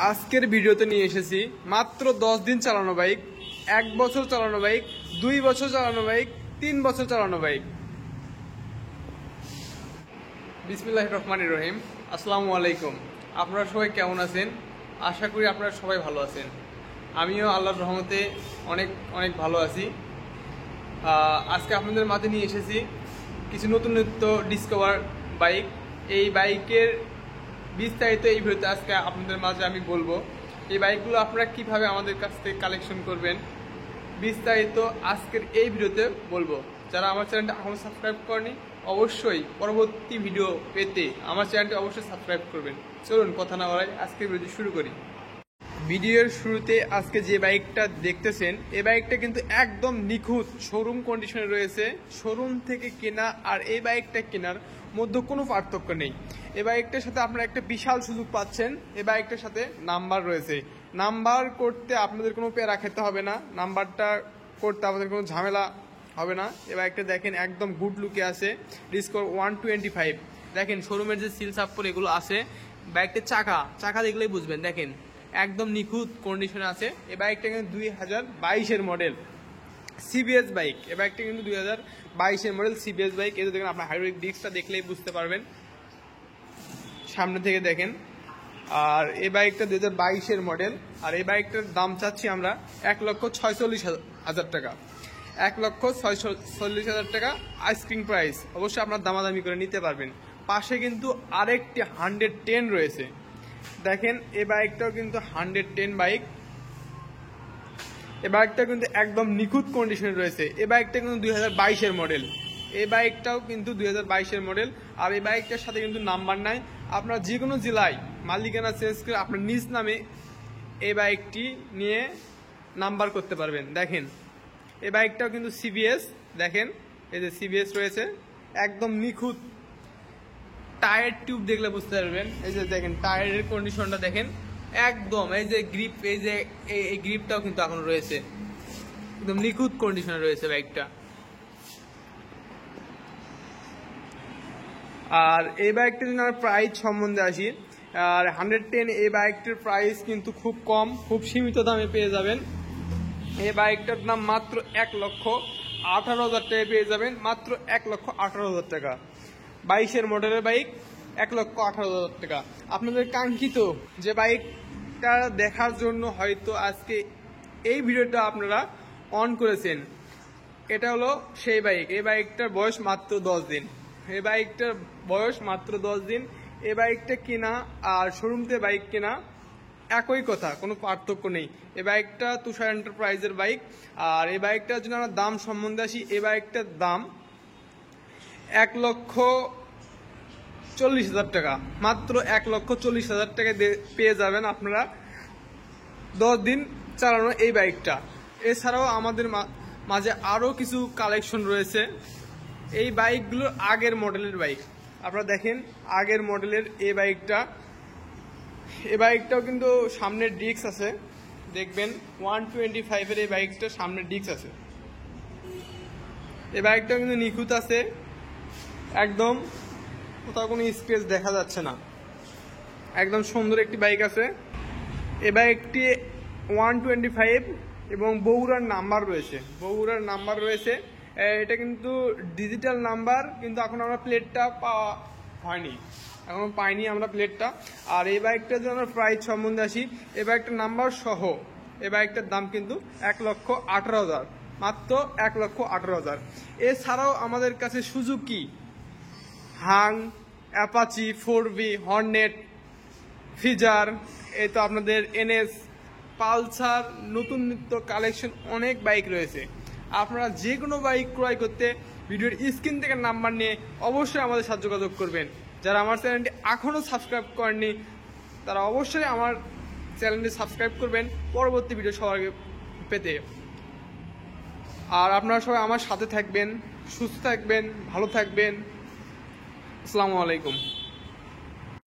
আজকের ভিডিওতে নিয়ে এসেছি মাত্র 10 দিন চালানো বাইক, 1 বছর চালানো বাইক, 2 বছর চালানো বাইক, 3 বছর চালানো বাইক। বিসমিল্লাহির রহমানির রহিম। আসসালামু আলাইকুম। আপনারা সবাই কেমন আছেন? আশা করি আপনারা সবাই ভালো আছেন। আমিও আল্লাহর রহমতে অনেক অনেক ভালো আছি। আজকে আপনাদের মাঝে নিয়ে এসেছি কিছু নতুন ডিসকভার বাইক। এই বাইকের বিস্তারিত এই ভিডিওতে আজকে আপনাদের মাঝে আমি বলবো। এই বাইকগুলো আপনারা কিভাবে আমাদের কাছ থেকে কালেকশন করবেন বিস্তারিত আজকের এই ভিডিওতে বলবো। যারা আমার চ্যানেলটা এখনো সাবস্ক্রাইব করেনি অবশ্যই পরবর্তী ভিডিও পেতে আমার চ্যানেলটি অবশ্যই সাবস্ক্রাইব করবেন। চলুন কথা না বাড়াই আজকের ভিডিও শুরু করি। ভিডিওর শুরুতে আজকে যে বাইকটা দেখতেছেন এই বাইকটা কিন্তু একদম নিখুঁত শোরুম কন্ডিশনে রয়েছে। শোরুম থেকে কেনা আর এই বাইকটা কেনার মধ্যে কোনো পার্থক্য নেই। এই বাইকটার সাথে আপনারা একটা বিশাল সুযোগ পাচ্ছেন। এই বাইকটার সাথে নাম্বার রয়েছে। নাম্বার করতে আপনাদের কোনো প্যারা খেতে হবে না, নাম্বারটা করতে আপনাদের কোনো ঝামেলা হবে না। এই বাইকটা দেখেন একদম গুড লুকে আছে। ডিসকভার 125 দেখেন শোরুমের যে সিল সাপ্পর এগুলো আছে। বাইকটার চাকা দেখলেই বুঝবেন, দেখেন একদম নিখুঁত কন্ডিশনে আছে। এই বাইকটা কিন্তু 2022-এর মডেল সিবিএস বাইক। এই বাইকটা কিন্তু 2022-এর মডেল সিবিএস বাইক। এই দেখেন আপনার হাইড্রোলিক ডিস্কটা দেখলেই বুঝতে পারবেন, সামনে থেকে দেখেন। আর এই বাইকটা 2022-এর মডেল। আর এই বাইকটার দাম চাচ্ছি আমরা 1,46,000 টাকা। 1,46,000 টাকা আইসক্রিম প্রাইস। অবশ্যই আপনার দামাদামি করে নিতে পারবেন। পাশে কিন্তু আরেকটি 110 রয়েছে। দেখেন এই বাইকটাও কিন্তু 110 বাইক। এই বাইকটা কিন্তু একদম নিখুঁত কন্ডিশনে রয়েছে। এই বাইকটা কিন্তু 2022-এর মডেল। এই বাইকটাও কিন্তু 2022-এর মডেল। আর এই বাইকটার সাথে কিন্তু নাম্বার নাই। আপনারা যে কোনো জেলায় মালিকানা চেঞ্জ করে আপনার নিজ নামে এই বাইকটি নিয়ে নাম্বার করতে পারবেন। দেখেন এই বাইকটাও কিন্তু সিবিএস। দেখেন এই যে সিবিএস রয়েছে একদম নিখুঁত। টায়ার টিউব দেখলে বুঝতে পারবেন। এই যে দেখেন টায়ারের কন্ডিশনটা দেখেন একদম। এই যে গ্রিপ, এই যে এই গ্রিপটাও কিন্তু এখন রয়েছে, একদম নিখুঁত কন্ডিশনে রয়েছে বাইকটা। আর এই বাইকটা যদি আমরা প্রাইস সম্বন্ধে আসি, আর 110 এই বাইকটির প্রাইস কিন্তু খুব কম, খুব সীমিত দামে পেয়ে যাবেন। এই বাইকটার দাম মাত্র 1,18,000 টাকায় পেয়ে যাবেন। মাত্র 1,18,000 টাকা। 22-এর মডেলের বাইক 1,18,000 টাকা। আপনাদের কাঙ্ক্ষিত যে বাইকটা দেখার জন্য হয়তো আজকে এই ভিডিওটা আপনারা অন করেছেন, এটা হলো সেই বাইক। এই বাইকটার বয়স মাত্র 10 দিন। এই বাইকটার বয়স মাত্র 10 দিন। এই বাইকটা কেনা আর শোরুমতে বাইক কেনা একই কথা, কোনো পার্থক্য নেই। এই বাইকটা তুষার এন্টারপ্রাইজের বাইক। আর এই বাইকটার জন্য আমরা দাম সম্বন্ধে আসি। এই বাইকটার দাম 1,40,000 টাকা। মাত্র 1,40,000 টাকায় পেয়ে যাবেন আপনারা 10 দিন চালানো এই বাইকটা। এছাড়াও আমাদের মাঝে আরও কিছু কালেকশন রয়েছে। এই বাইকগুলোর আগের মডেলের বাইক আপনারা দেখেন, আগের মডেলের এই বাইকটা। এই বাইকটাও কিন্তু সামনের ডিস্ক আছে, দেখবেন 125-এর এই বাইকটা সামনের ডিস্ক আছে। এই বাইকটাও কিন্তু নিখুঁত আছে, একদম কোথাও কোনো স্পেস দেখা যাচ্ছে না, একদম সুন্দর একটি বাইক আছে। এই বাইকটি 125 এবং বগুড়ার নাম্বার রয়েছে। এটা কিন্তু ডিজিটাল নাম্বার, কিন্তু এখন আমরা প্লেটটা পাওয়া হয়নি, এখনো পাইনি আমরা প্লেটটা। আর এই বাইকটা যদি আমরা প্রাইস সম্বন্ধে আসি, এই বাইকটার নাম্বার সহ এই বাইকটার দাম কিন্তু 1,18,000, মাত্র 1,18,000। এছাড়াও আমাদের কাছে Suzuki, Hang, Apache, 4V, Hornet, ফিজার, এই তো আপনাদের এনএস, পালসার, নতুন কালেকশন অনেক বাইক রয়েছে। আপনারা যে কোনো বাইক ক্রয় করতে ভিডিওর স্ক্রিন থেকে নাম্বার নিয়ে অবশ্যই আমাদের সাথে যোগাযোগ করবেন। যারা আমার চ্যানেলটি এখনও সাবস্ক্রাইব করেননি তারা অবশ্যই আমার চ্যানেলটি সাবস্ক্রাইব করবেন পরবর্তী ভিডিও সবার আগে পেতে। আর আপনারা সবাই আমার সাথে থাকবেন, সুস্থ থাকবেন, ভালো থাকবেন। আসসালামু আলাইকুম।